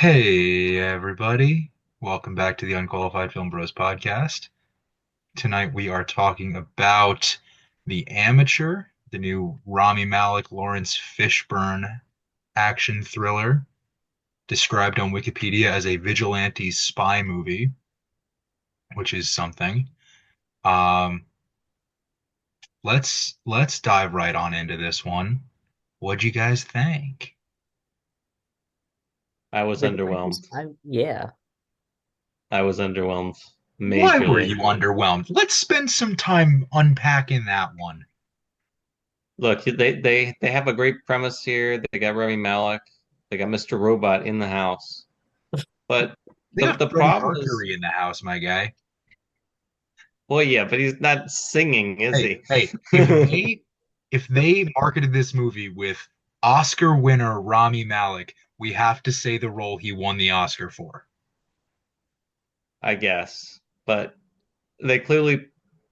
Hey, everybody. Welcome back to the Unqualified Film Bros podcast. Tonight we are talking about The Amateur, the new Rami Malek, Lawrence Fishburne action thriller, described on Wikipedia as a vigilante spy movie, which is something. Um, let's dive right on into this one. What'd you guys think? I was underwhelmed. Yeah. I was underwhelmed Why were majorly. you underwhelmed? Let's spend some time unpacking that one. Look, they have a great premise here. They got Rami Malek. They got Mr. Robot in the house. But They got the Freddie problem is, Mercury in the house, my guy. well, yeah, but he's not singing, is Hey, he? hey, if they marketed this movie with Oscar winner Rami Malek, we have to say the role he won the Oscar for. I guess. But they clearly,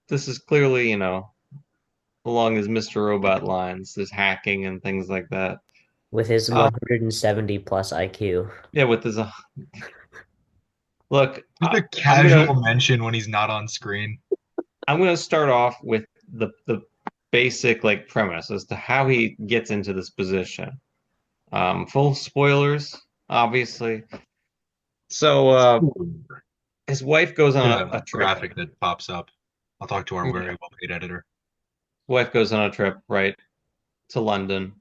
this is clearly, along his Mr. Robot lines, this hacking and things like that. With his Uh, 170 plus IQ. yeah, with this, look, Just a I'm gonna casual mention when he's not on screen. I'm going to start off with the basic like premise as to how he gets into this position. Full spoilers, obviously. So Ooh. his wife goes on The a trip. graphic that pops up. I'll talk to our very Yeah. well-paid editor. Wife goes on a trip, right, to London.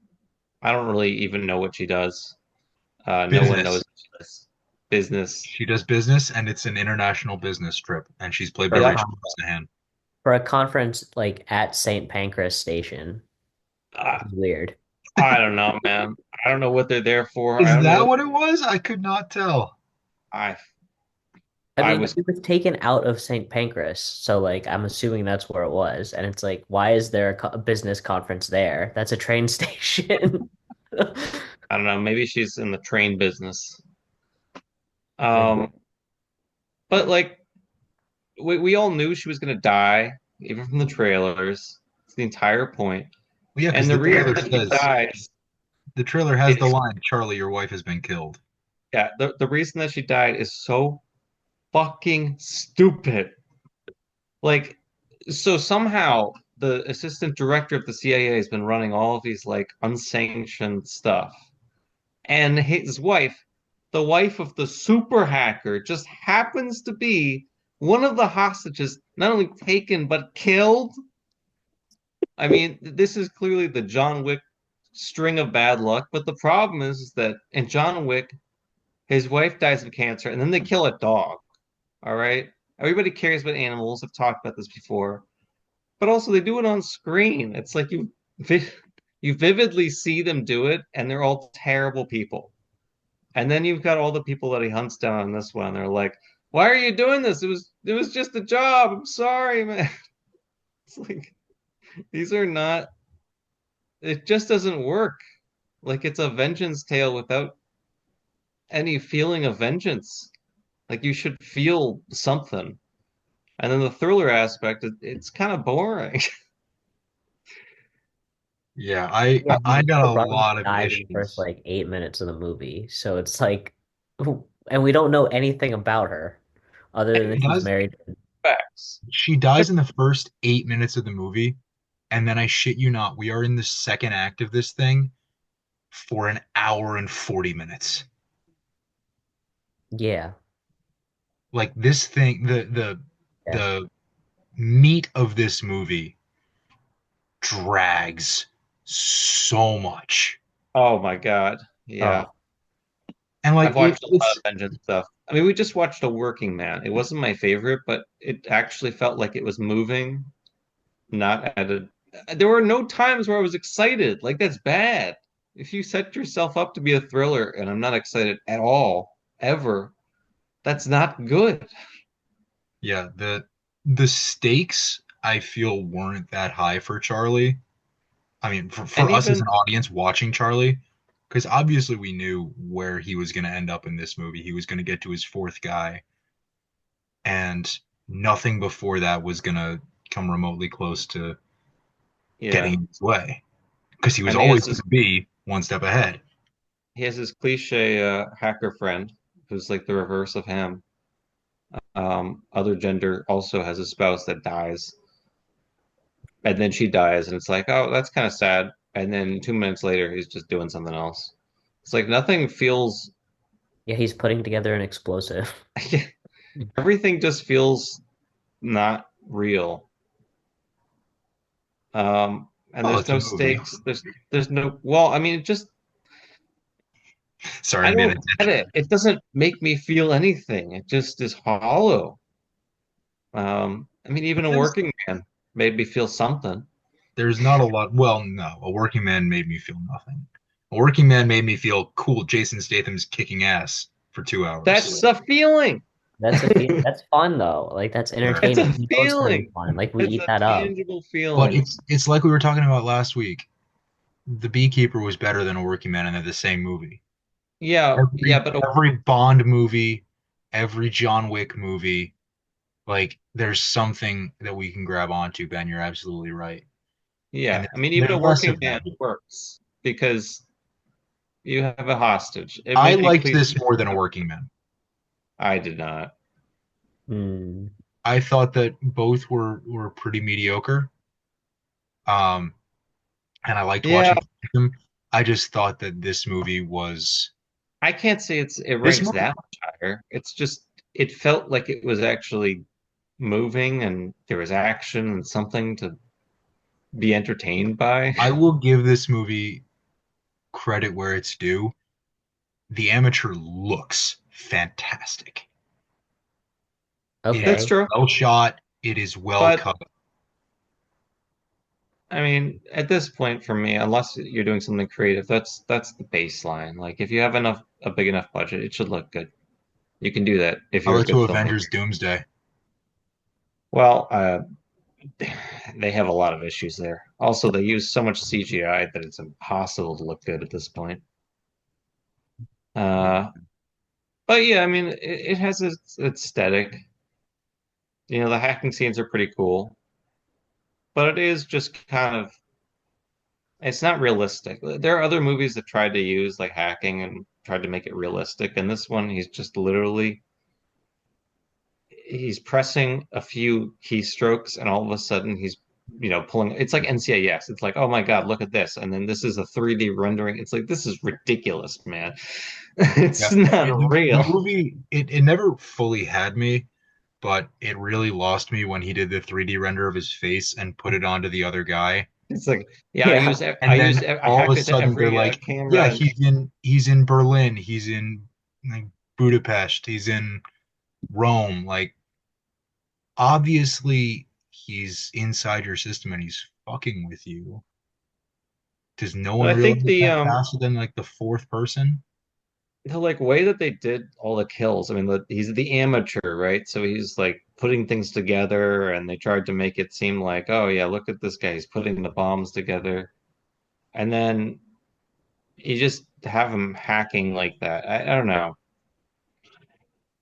I don't really even know what she does. No one knows Business. what she does. Business. She does business, and it's an international business trip, and she's played by For a Yeah. Rachel con Brosnahan. for a conference like at St. Pancras Station. I, It's weird. I don't know, man. I don't know what they're there for. I Is don't know that what what it was? I could not tell. I I I mean, was it was taken out of St. Pancras, so like I'm assuming that's where it was. And it's like, why is there a business conference there? That's a train station. I don't know. Maybe she's in the train business. Maybe. Um, but like we all knew she was gonna die, even from the trailers. It's the entire point. Well, yeah, because And the reason that she dies the trailer has the is line, "Charlie, your wife has been killed." yeah, the reason that she died is so fucking stupid. Like, so somehow the assistant director of the CIA has been running all of these like unsanctioned stuff. And his wife, the wife of the super hacker, just happens to be one of the hostages, not only taken but killed. I mean, this is clearly the John Wick string of bad luck, but the problem is that in John Wick, his wife dies of cancer, and then they kill a dog. All right? Everybody cares about animals. I've talked about this before. But also they do it on screen. It's like you vividly see them do it, and they're all terrible people. And then you've got all the people that he hunts down in this one. And they're like, "Why are you doing this? It was just a job. I'm sorry, man." It's like these are not. It just doesn't work. Like it's a vengeance tale without any feeling of vengeance. Like you should feel something. And then the thriller aspect, it's kind of boring. Yeah, I Yeah, I got a Robin lot of dies in the first issues. like 8 minutes of the movie. So it's like, and we don't know anything about her other than She that she's does married. Facts. she dies in the first 8 minutes of the movie, and then I shit you not, we are in the second act of this thing for an hour and 40 minutes. Yeah. Like this thing, Yeah. the meat of this movie drags so much. Oh my God. Yeah. Oh, And I've like watched a lot it's of vengeance stuff. I mean, we just watched A Working Man. It wasn't my favorite, but it actually felt like it was moving, not at a. There were no times where I was excited. Like, that's bad. If you set yourself up to be a thriller and I'm not excited at all, ever, that's not good. yeah, the stakes I feel weren't that high for Charlie. I mean, for And us as even, an audience watching Charlie, because obviously we knew where he was going to end up in this movie. He was going to get to his fourth guy, and nothing before that was going to come remotely close to getting yeah. in his way, because he was And always going to be one step ahead. he has this cliche hacker friend. who's like the reverse of him. Other gender also has a spouse that dies, and then she dies, and it's like, oh, that's kind of sad. And then 2 minutes later, he's just doing something else. It's like nothing feels, Yeah, he's putting together an explosive. everything just feels not real. And Oh, there's it's a no movie. stakes. There's no, well, I mean, it just, Sorry, I I made don't it. get it. It doesn't make me feel anything. It just is hollow. I mean, even a working man made me feel something. There's not a lot. Well, no, a working man made me feel nothing. A working man made me feel cool. Jason Statham's kicking ass for 2 hours. That's a feeling. That's a feel that's fun though. Like that's Right. It's a entertaining. You know it's gonna be feeling. fun. Like we It's eat a that up. tangible But feeling. it's like we were talking about last week. The Beekeeper was better than a working man, and they're the same movie. Yeah, yeah, Every but every Bond movie, every John Wick movie, like there's something that we can grab onto, Ben. You're absolutely right. And yeah. I mean, even there's a less working of man that. works because you have a hostage. It I might be liked cliche. this more than a working man. I did not. Hmm. I thought that both were pretty mediocre. Um, and I liked Yeah, watching them. I just thought that this movie was I can't say it this ranks movie. that much higher. It's just it felt like it was actually moving and there was action and something to be entertained by. I will give this movie credit where it's due. The Amateur looks fantastic. It That's is Okay. true. well shot. It is well But cut. I mean, at this point for me, unless you're doing something creative, that's the baseline. Like if you have enough a big enough budget, it should look good. You can do that if I you're a like good to filmmaker. Avengers Doomsday. Well, they have a lot of issues there. Also, they use so much CGI that it's impossible to look good at this point. Uh, but yeah, I mean, it has its aesthetic. You know, the hacking scenes are pretty cool, but it is just kind of it's not realistic. There are other movies that tried to use like hacking and tried to make it realistic, and this one he's just literally he's pressing a few keystrokes and all of a sudden he's pulling it's like NCIS. It's like, oh my God, look at this. And then this is a 3D rendering. It's like this is ridiculous, man. Yeah. It's not Yeah, the real. movie it never fully had me, but it really lost me when he did the 3D render of his face and put it onto the other guy. It's like, yeah, Yeah. I And use then I all of hacked a into sudden they're every like, camera yeah, and he's in Berlin, he's in like Budapest, he's in Rome. Like obviously he's inside your system and he's fucking with you. Does no but one I think realize that faster than like the fourth person? the like way that they did all the kills. I mean, he's the amateur, right? So he's like putting things together, and they tried to make it seem like, oh yeah, look at this guy, he's putting the bombs together, and then you just have him hacking like that. I don't know.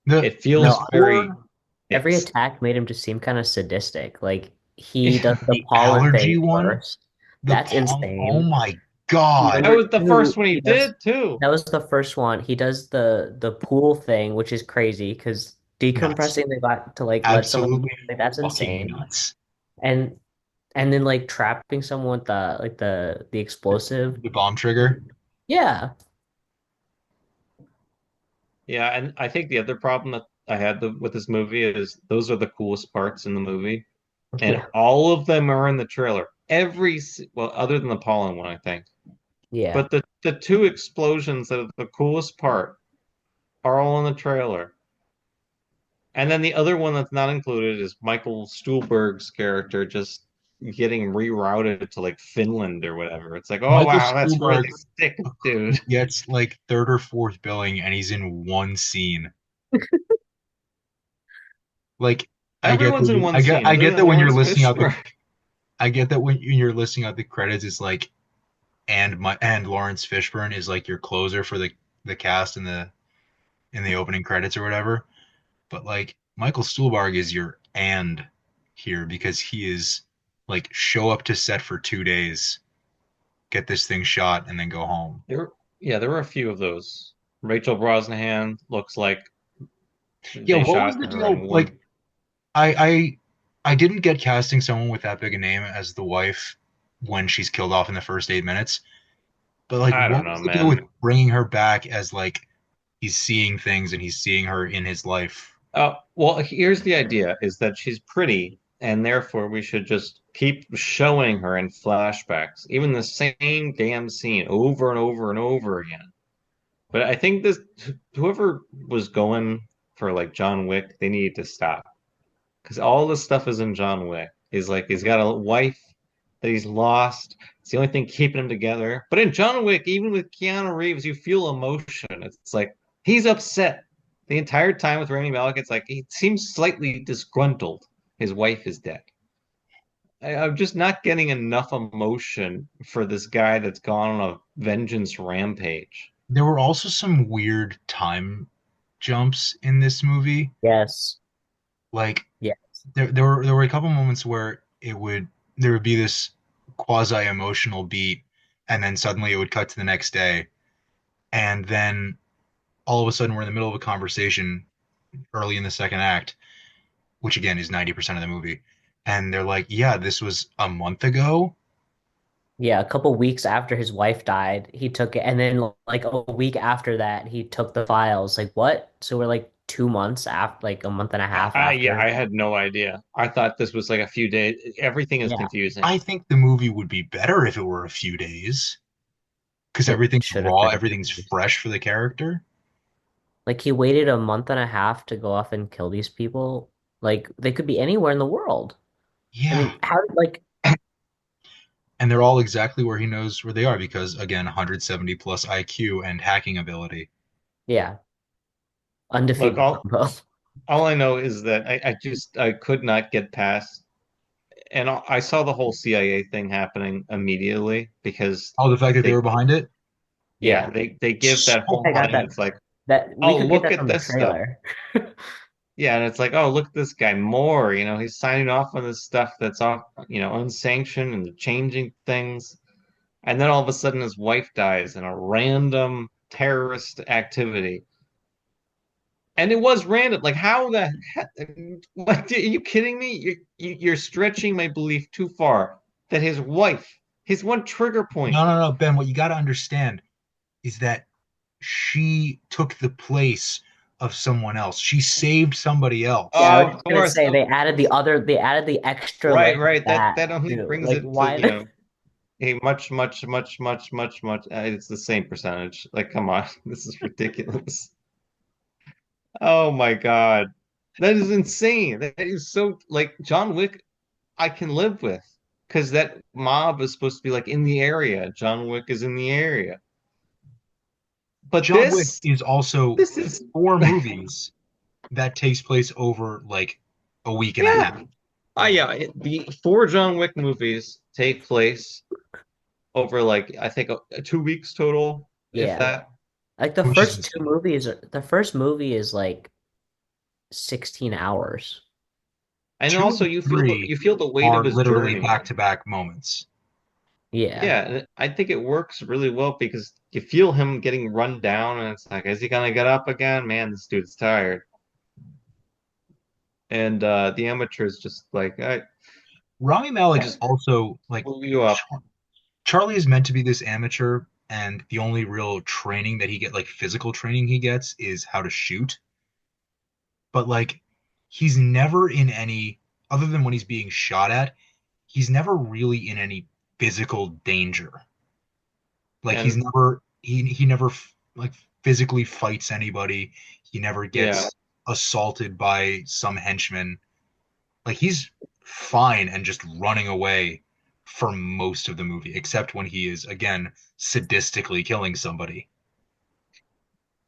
The It the feels No, very core every fixed. attack made him just seem kind of sadistic. Like he does the the pollen allergy thing one, first. That's oh insane. my God. That Number was the first two, one he he does did too. that was the first one. He does the pool thing, which is crazy because Nuts. decompressing the got to like let someone Absolutely like that's fucking insane. nuts. And and then like trapping someone with the explosive. The bomb trigger. Yeah. Yeah, and I think the other problem that I had with this movie is those are the coolest parts in the movie, and Yeah. all of them are in the trailer. Well, other than the pollen one, I think. Yeah. But the two explosions that are the coolest part are all in the trailer. And then the other one that's not included is Michael Stuhlbarg's character just getting rerouted to like Finland or whatever. It's like, oh Michael wow, that's really Stuhlbarg sick, dude. gets like third or fourth billing and he's in one scene. Like I get Everyone's in that one scene I other get than that when you're Lawrence listing out the Fishburne. I get that when you're listing out the credits it's like and Lawrence Fishburne is like your closer for the cast in the opening credits or whatever. But like Michael Stuhlbarg is your and here because he is like show up to set for 2 days, get this thing shot, and then go home. Yeah, there were a few of those. Rachel Brosnahan looks like Yeah, they what was shot the her in deal? Like, one. I didn't get casting someone with that big a name as the wife when she's killed off in the first 8 minutes. But like, I don't what know, was the deal with man. bringing her back as like he's seeing things and he's seeing her in his life? Well, here's the idea is that she's pretty, and therefore we should just keep showing her in flashbacks, even the same damn scene over and over and over again. But I think this whoever was going for like John Wick, they need to stop because all this stuff is in John Wick. He's like he's got a wife that he's lost. It's the only thing keeping him together. But in John Wick, even with Keanu Reeves, you feel emotion. It's like he's upset the entire time with Rami Malek. It's like he seems slightly disgruntled. His wife is dead. I'm just not getting enough emotion for this guy that's gone on a vengeance rampage. There were also some weird time jumps in this movie. Yes. Like Yeah. there were a couple moments where there would be this quasi emotional beat, and then suddenly it would cut to the next day, and then all of a sudden we're in the middle of a conversation early in the second act, which again is 90% of the movie, and they're like, "Yeah, this was a month ago." Yeah, a couple weeks after his wife died, he took it, and then like a week after that, he took the files. Like what? So we're like 2 months after, like a month and a half Yeah, after. I had no idea. I thought this was like a few days. Everything is Yeah, confusing. I think the movie would be better if it were a few days because it everything's should have raw, been a everything's few. fresh for the character. Like he waited a month and a half to go off and kill these people. Like they could be anywhere in the world. I Yeah, mean, how like and they're all exactly where he knows where they are because again 170 plus IQ and hacking ability. yeah, Look, undefeated combo. all I know is that I could not get past, and I saw the whole CIA thing happening immediately because Oh, the fact that they they were behind it. yeah Yeah. they give So that I whole think I got thing. that It's like, that we oh, could get look that at from the this stuff. trailer. Yeah, and it's like, oh, look at this guy Moore. He's signing off on this stuff that's off, unsanctioned and changing things. And then all of a sudden, his wife dies in a random terrorist activity. And it was random. Like, how the heck? Like, are you kidding me? You're stretching my belief too far that his wife, his one trigger point. No, no, no, Ben. What you got to understand is that she took the place of someone else. She saved somebody Yeah, I else. was Oh, just of gonna course, say of course. they added the extra layer Right, of right. That that that only too. brings Like it to, why? a much, much, much, much, much, much. It's the same percentage. Like, come on, this is ridiculous. Oh my God. That is insane. That is so like John Wick, I can live with because that mob is supposed to be like in the area. John Wick is in the area. But John Wick this, is also this is, four movies that takes place over like a week and a half. yeah. Yeah. The four John Wick movies take place over like, I think 2 weeks total, if Yeah. that. Like the Which is first two insane. movies the first movie is like 16 hours. And Two also and three you feel the weight of are his literally journey. back-to-back moments. Yeah. Yeah, and I think it works really well because you feel him getting run down, and it's like, is he gonna get up again? Man, this dude's tired. And the amateur is just like, I Rami Malek just also like blew you up. Charlie is meant to be this amateur, and the only real training that he get, like physical training he gets, is how to shoot. But like, he's never in any, other than when he's being shot at, he's never really in any physical danger. Like he's And never he never like physically fights anybody. He never yeah, gets assaulted by some henchman. Like he's fine and just running away for most of the movie, except when he is again sadistically killing somebody.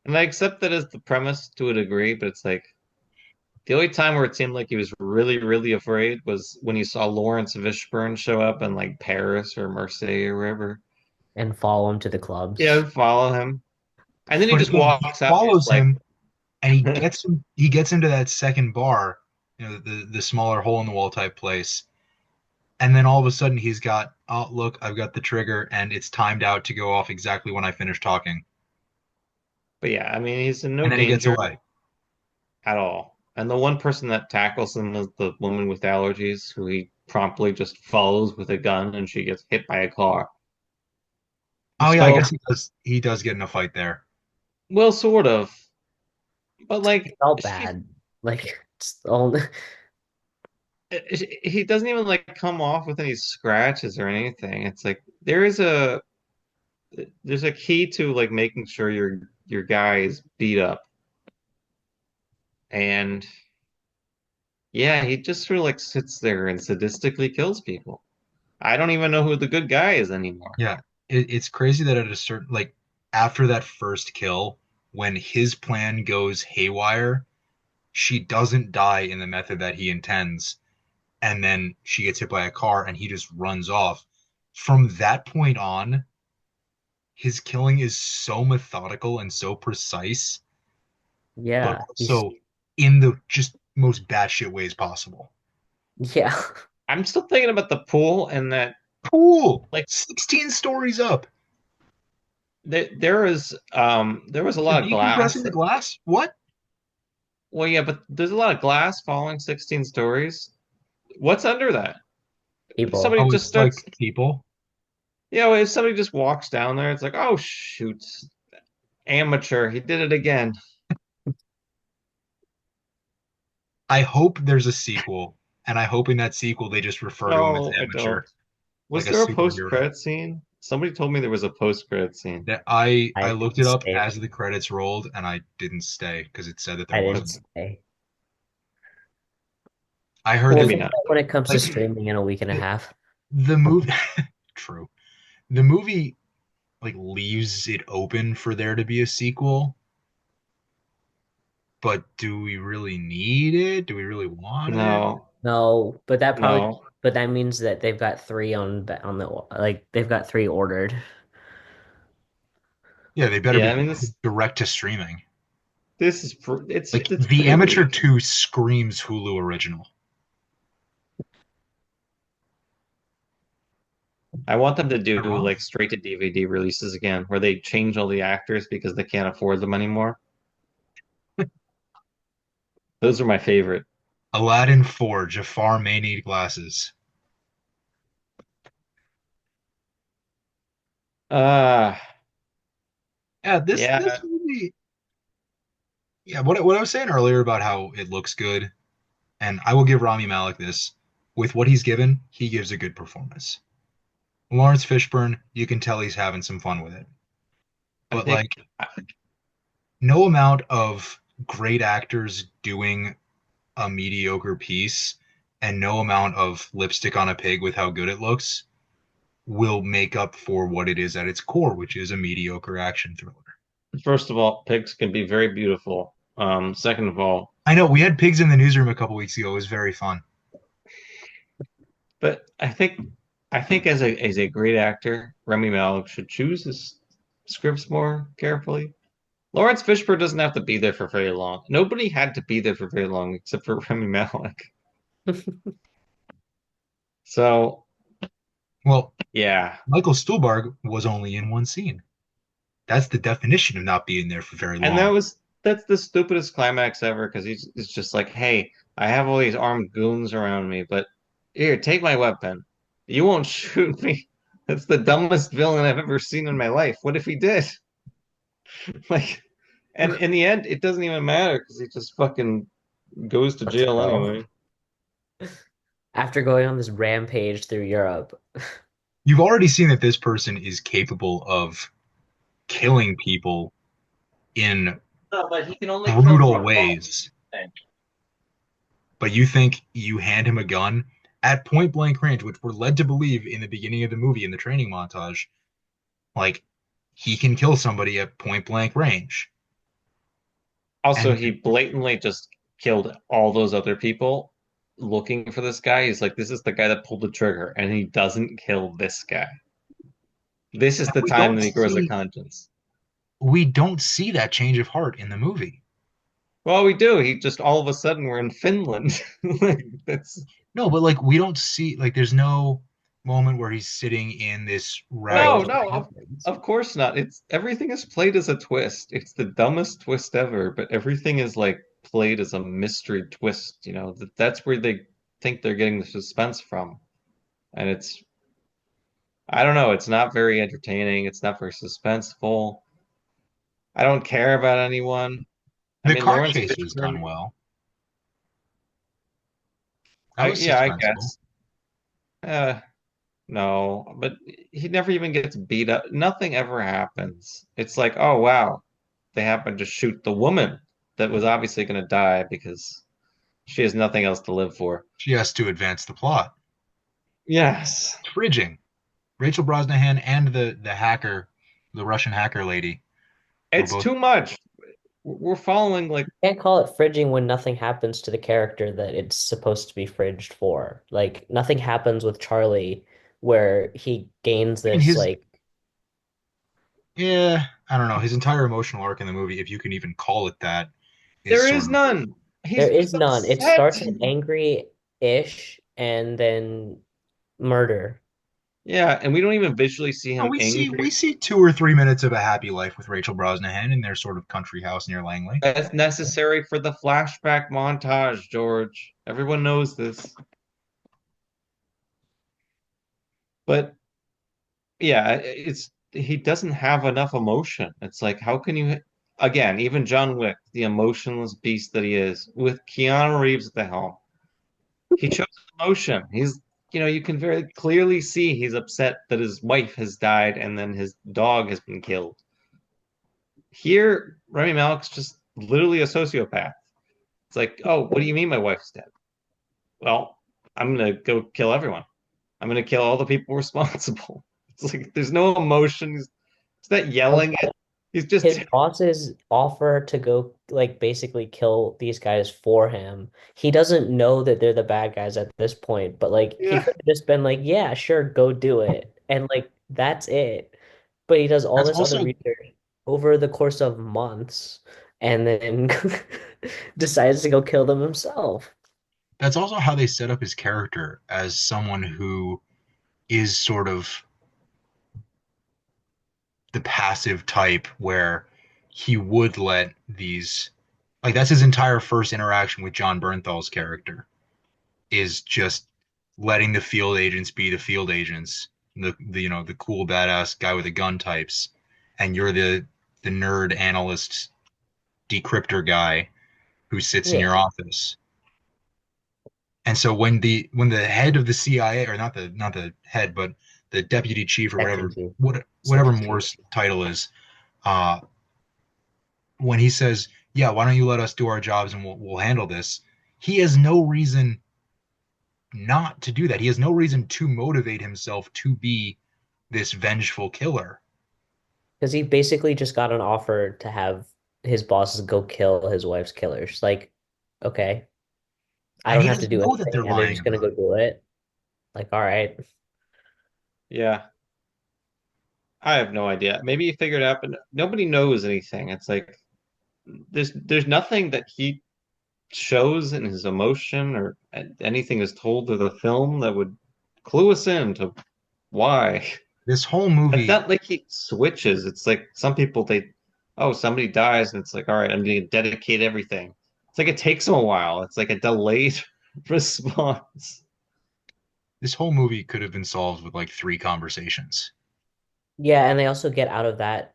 and I accept that as the premise to a degree, but it's like the only time where it seemed like he was really, really afraid was when he saw Lawrence Fishburne show up in like Paris or Marseille or wherever. And follow him to the Yeah, clubs. follow him. And then he But just again, he walks out. He's follows like, him and he gets into that second bar, the smaller hole in the wall type place. And then all of a sudden he's got, oh look, I've got the trigger and it's timed out to go off exactly when I finish talking. But yeah, I mean, he's in no and then he gets danger away. at all. And the one person that tackles him is the woman with allergies, who he promptly just follows with a gun, and she gets hit by a car. Oh yeah, I So, guess he does get in a fight there. well, sort of, but I like felt she, bad. Like it's only he doesn't even like come off with any scratches or anything. It's like there's a key to like making sure your guy is beat up, and yeah, he just sort of like sits there and sadistically kills people. I don't even know who the good guy is anymore. Yeah, it's crazy that at a certain like after that first kill, when his plan goes haywire, she doesn't die in the method that he intends, and then she gets hit by a car and he just runs off. From that point on, his killing is so methodical and so precise, but yeah, he's also in the just most batshit ways possible. yeah. I'm still thinking about the pool and that Cool. like 16 stories up. there was a You're lot of glass. decompressing the glass? What? Well, yeah, but there's a lot of glass falling 16 stories. What's under that? If People. somebody Oh, just it's like starts, people. if somebody just walks down there, it's like, oh shoot, amateur, he did it again. I hope there's a sequel, and I hope in that sequel they just refer to him as No, I amateur, don't. like Was a there a superhero. post-credit scene? Somebody told me there was a post-credit scene. That I I looked didn't it up stay. as the credits rolled, and I didn't stay because it said that there I didn't wasn't. stay. I heard We'll Maybe that get not. that when it comes to like streaming in a week and a the, half. the movie true. The movie like leaves it open for there to be a sequel, but do we really need it? Do we really want it? No, No, but that probably no. but that means that they've got three on the like they've got three ordered. Yeah, they better Yeah, I be mean direct to streaming. this is Like it's The pretty Amateur weak. 2 screams Hulu original. I want them to Am I do wrong? like straight to DVD releases again, where they change all the actors because they can't afford them anymore. Those are my favorite. Aladdin 4, Jafar may need glasses. Uh Yeah, this yeah, movie. Yeah, what I was saying earlier about how it looks good, and I will give Rami Malek this. With what he's given, he gives a good performance. Lawrence Fishburne, you can tell he's having some fun with it. I But think like no amount of great actors doing a mediocre piece and no amount of lipstick on a pig with how good it looks will make up for what it is at its core, which is a mediocre action thriller. first of all, pigs can be very beautiful. Second of all, I know we had pigs in the newsroom a couple weeks ago. It was very fun. but I think as a great actor, Rami Malek should choose his scripts more carefully. Lawrence Fishburne doesn't have to be there for very long. Nobody had to be there for very long except for Rami Malek. So Well, yeah, Michael Stuhlbarg was only in one scene. That's the definition of not being there for very and long. that's the stupidest climax ever because he's just like, hey, I have all these armed goons around me, but here, take my weapon. You won't shoot me. That's the dumbest villain I've ever seen in my life. What if he did? Like, and in the end, it doesn't even matter because he just fucking goes to Let's jail go. anyway. After going on this rampage through Europe. You've already seen that this person is capable of killing people in No, but he can only kill brutal for fun. ways, but you think you hand him a gun at point blank range, which we're led to believe in the beginning of the movie in the training montage, like he can kill somebody at point blank range. Also, And he blatantly just killed all those other people looking for this guy. He's like, this is the guy that pulled the trigger, and he doesn't kill this guy. This is the we time don't that he grows a see conscience. we don't see that change of heart in the movie. Well, we do. He just all of a sudden we're in Finland. Like that's No, but like we don't see like there's no moment where he's sitting in this No, rag? No, it no, happens. of course not. It's everything is played as a twist. It's the dumbest twist ever, but everything is like played as a mystery twist, you know. That's where they think they're getting the suspense from. And it's I don't know, it's not very entertaining, it's not very suspenseful. I don't care about anyone. I The mean, car Lawrence chase was done Fishburne, well. That was yeah, I suspenseful. guess. Uh, no, but he never even gets beat up. Nothing ever happens. It's like, oh wow, they happened to shoot the woman that was obviously going to die because she has nothing else to live for. She has to advance the plot. Yes. It's fridging. Rachel Brosnahan and the hacker, the Russian hacker lady, were It's both. too much. We're following like Can't call it fridging when nothing happens to the character that it's supposed to be fridged for. Like nothing happens with Charlie where he gains I mean, this his like yeah, I don't know. His entire emotional arc in the movie, if you can even call it that, is there sort is of. none. there He's is just none. It upset. starts as angry-ish and then murder. Yeah, and we don't even visually see Oh, him we angry. see 2 or 3 minutes of a happy life with Rachel Brosnahan in their sort of country house near Langley. That's necessary for the flashback montage, George. Everyone knows this. But yeah, it's he doesn't have enough emotion. It's like, how can you, again, even John Wick, the emotionless beast that he is, with Keanu Reeves at the helm, he shows emotion. You can very clearly see he's upset that his wife has died and then his dog has been killed. Here, Rami Malek's just literally a sociopath. It's like, oh, what do you mean my wife's dead? Well, I'm gonna go kill everyone. I'm gonna kill all the people responsible. It's like there's no emotion. He's not yelling it. He's just His bosses offer to go like basically kill these guys for him. He doesn't know that they're the bad guys at this point, but like he yeah, could have just been like, yeah, sure, go do it. And like that's it. But he does all That's this other also research over the course of months and then decides to go kill them himself. that's also how they set up his character as someone who is sort of the passive type where he would let these like that's his entire first interaction with John Bernthal's character is just letting the field agents be the field agents, the the cool badass guy with a gun types, and you're the nerd analyst decryptor guy who sits in Yeah, your office. And so when the head of the CIA or not the head but the deputy chief or section chief, whatever section chief. Moore's title is, uh, when he says, "Yeah, why don't you let us do our jobs and we'll handle this," he has no reason not to do that. He has no reason to motivate himself to be this vengeful killer. Because he basically just got an offer to have his bosses go kill his wife's killers. Like, okay, I And don't he have to doesn't do know that they're anything, and they're lying just gonna about go it. do it. Like, all right. yeah. I have no idea. Maybe he figured it out, but nobody knows anything. It's like there's nothing that he shows in his emotion or anything is told to the film that would clue us in to why. This whole It's movie, not like he switches. It's like some people oh, somebody dies and it's like, all right, I'm gonna dedicate everything. It's like it takes him a while. It's like a delayed response. this whole movie could have been solved with like 3 conversations. Yeah, and they also get out of that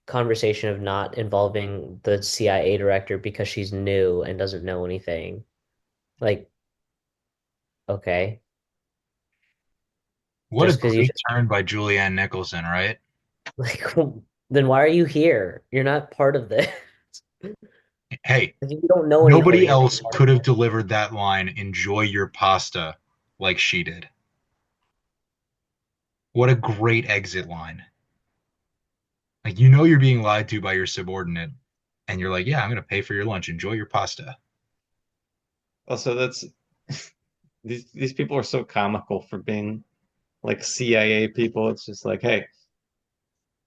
conversation of not involving the CIA director because she's new and doesn't know anything. Like, okay, What a just because you great just turn by Julianne Nicholson, right? like, then why are you here? You're not part of this. Hey, If you don't know anything, nobody you're not else part of could have it. delivered that line, enjoy your pasta, like she did. What a great exit line. Like, you're being lied to by your subordinate, and you're like, yeah, I'm going to pay for your lunch. Enjoy your pasta. Also, that's these people are so comical for being like CIA people. It's just like, hey,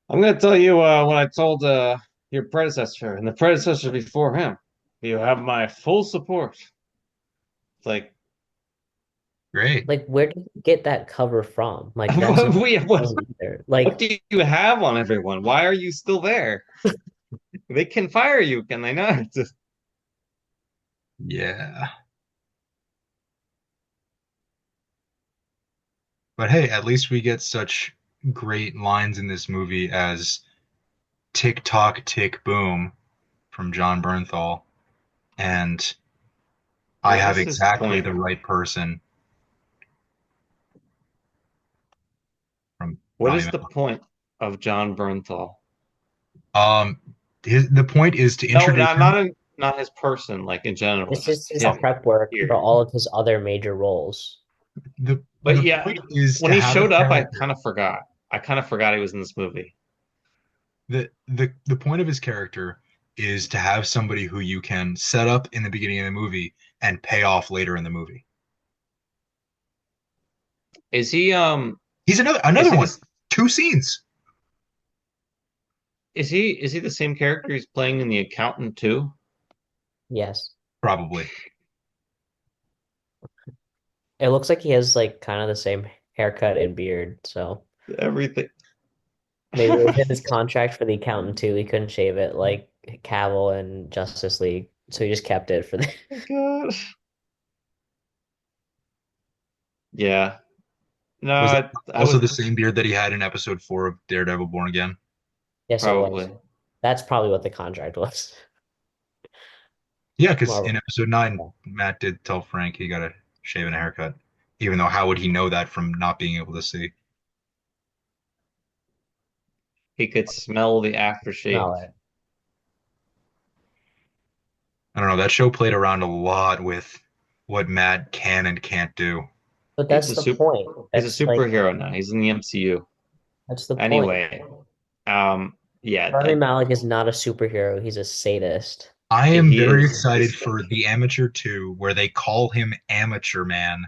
I'm gonna tell you what I told your predecessor and the predecessor before him. You have my full support. It's like Great. Like, where did you get that cover from? Like, that's What, not what known either. what Like, do you have on everyone? Why are you still there? They can fire you, can they not? Yeah. But hey, at least we get such great lines in this movie as tick tock tick boom from John Bernthal and I What have is his exactly point? the right person from What Rami is the Malek. point of John Bernthal? Um, the point is to No, introduce him. not his person, like in general, this just is his him prep work for here. all of his other major roles. But The yeah, point is when to he have a showed up, I character. kind of forgot. I kind of forgot he was in this movie. The point of his character is to have somebody who you can set up in the beginning of the movie and pay off later in the movie. Is he He's is another he one. this Two scenes, is he the same character he's playing in The Accountant too? Yes. probably. It looks like he has like kind of the same haircut and beard, so Everything. maybe it was in his Oh contract for the accountant too. He couldn't shave it like Cavill and Justice League, so he just kept it for the my gosh. Yeah. No, Was that I also was the same beard that he had in episode 4 of Daredevil Born Again? Yes, it was. probably. That's probably what the contract was. Yeah, because in Marvel. episode 9, Yeah. Matt did tell Frank he got a shave and a haircut. Even though how would he know that from not being able to see? He could smell the aftershave. Smell it. I don't know. That show played around a lot with what Matt can and can't do. But He's that's a the super point. he's a That's like superhero now. He's in the MCU. that's the point. Anyway, yeah, Rami Malek is not a superhero. He's a sadist. I am he very is excited sadistic. for The Amateur 2, where they call him Amateur Man,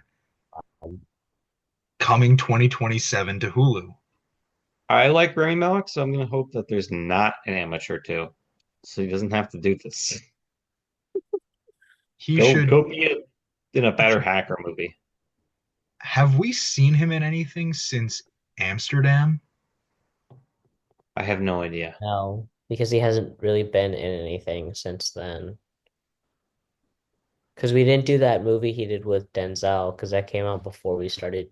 Um, coming 2027 to Hulu. I like Rami Malek, so I'm gonna hope that there's not an amateur too, so he doesn't have to do this. He Go should. be in a better hacker movie. Have we seen him in anything since Amsterdam? I have no idea. no, because he hasn't really been in anything since then. Because we didn't do that movie he did with Denzel, because that came out before we started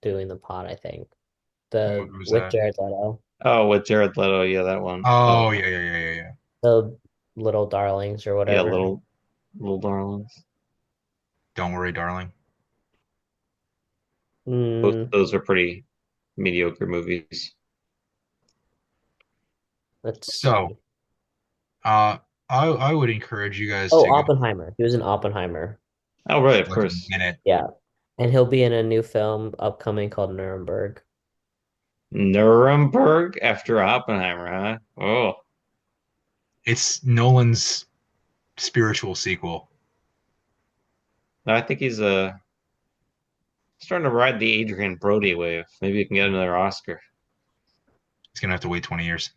doing the pod, I think. What The movie was with that? Jared Leto, Oh, with Jared Leto, yeah, that one. Oh, Oh, yeah, yeah, yeah, yeah, yeah. the Little Darlings or yeah, whatever. little darlings. Don't worry, darling. Both Mm, of those are pretty mediocre movies. let's So, see. I would encourage you guys Oh, to go Oppenheimer. He was in Oppenheimer. Oh, right, of like a course. minute. Yeah. And he'll be in a new film upcoming called Nuremberg. Nuremberg after Oppenheimer, huh? Oh, It's Nolan's spiritual sequel. no, I think he's starting to ride the Adrian Brody wave. Maybe he can get another Oscar. He's gonna have to wait 20 years.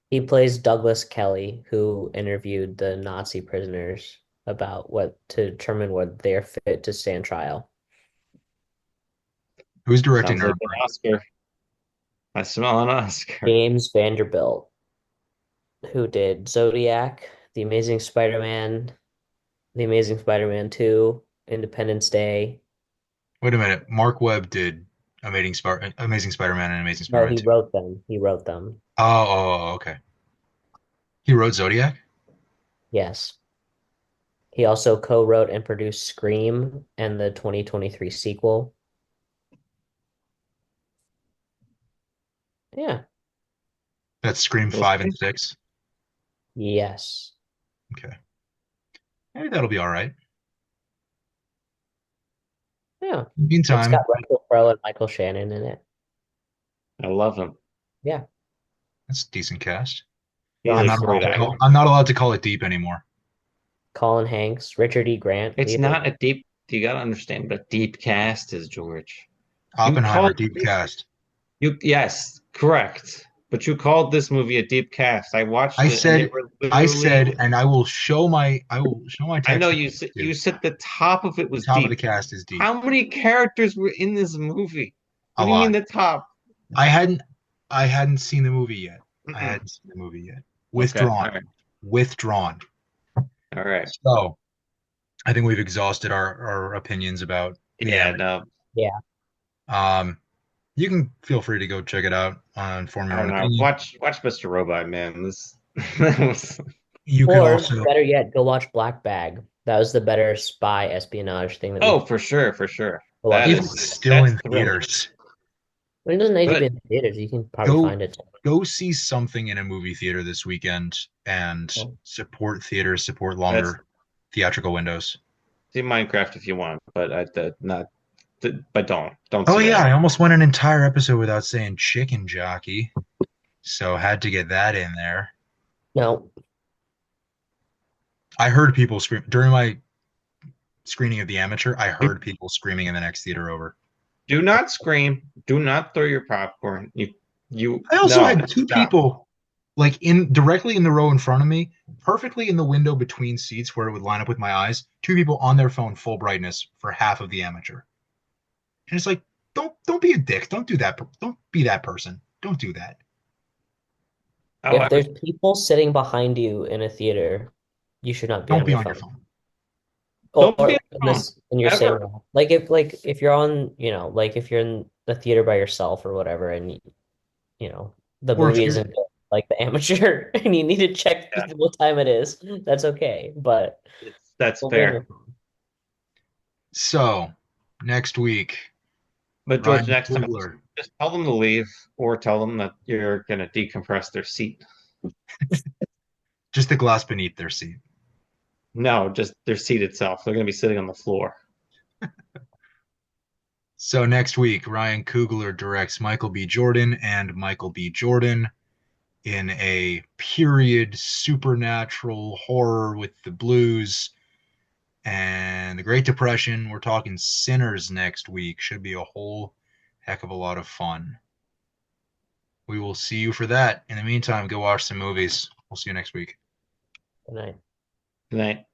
He plays Douglas Kelly, who interviewed the Nazi prisoners about what to determine whether they're fit to stand trial. Who's directing Sounds like an Nuremberg? Oscar. I smell an Oscar. James Vanderbilt, who did Zodiac, The Amazing Spider-Man, The Amazing Spider-Man 2, Independence Day. Wait a minute. Mark Webb did Amazing Spider-Man and Amazing No, Spider-Man he 2. wrote them. He wrote them. Okay. He wrote Zodiac? Yes. He also co-wrote and produced Scream and the 2023 sequel. Yeah. That's Scream We'll 5 and see. 6. Yes. Okay. Maybe that'll be all right. Yeah. It's got Meantime, Russell Crowe and Michael Shannon in it. I love him. Yeah. that's a decent cast. He's John a I'm not great allowed to Cena, call actor. I'm not allowed to call it deep anymore. Colin Hanks, Richard E. Grant, It's leader. not a deep, you gotta understand what a deep cast is, George. You Oppenheimer, call deep cast. you yes, correct. But you called this movie a deep cast. I watched I it, and they said, were I literally. said, and I will show my I know text you too. said the top of it The was top of the deep. cast is deep. How many characters were in this movie? A What do you mean lot. the top? I hadn't I hadn't seen the movie yet. I Mm-mm. hadn't seen the movie yet. Okay, Withdrawn. all right, Withdrawn. all right. So I think we've exhausted our opinions about the Yeah, amateur. no, Yeah. Um, you can feel free to go check it out and form I your own don't know. opinion. Watch Mr. Robot, man. This that was You could Or also, better yet, go watch Black Bag. That was the better spy espionage thing that we oh, for sure, for sure. go watch That if it. it's is still that's in thrilling. theaters, But it doesn't need to be But in the theaters. You can probably go find it. go see something in a movie theater this weekend and Oh, support theaters, support that's longer theatrical windows. see Minecraft if you want, but not. But don't Oh see yeah, that. I almost went an entire episode without saying chicken jockey, so had to get that in there. no. I heard people scream during my screening of The Amateur. I heard people screaming in the next theater over. Do not scream. Do not throw your popcorn. You I also no had two stop. people like in directly in the row in front of me, perfectly in the window between seats where it would line up with my eyes. Two people on their phone full brightness for half of The Amateur, and it's like, don't be a dick. Don't do that. Don't be that person. Don't do that. Oh, If there's people sitting behind you in a theater, you should not be Don't on be your on your phone. phone. don't be Or on in the phone this, and you're saying ever. that. Like if you're on, like if you're in the theater by yourself or whatever, and the Or if movie you're isn't good, like The Amateur, and you need to check Yeah, what time it is, that's okay. But that's don't be on fair. your phone. so next week, But George, Ryan next time, Coogler, just tell them to leave, or tell them that you're gonna decompress their seat. just the glass beneath their seat. No, just their seat itself. They're gonna be sitting on the floor. So next week, Ryan Coogler directs Michael B. Jordan and Michael B. Jordan in a period supernatural horror with the blues and the Great Depression. We're talking Sinners next week. Should be a whole heck of a lot of fun. We will see you for that. In the meantime, go watch some movies. We'll see you next week. Good night. Good night.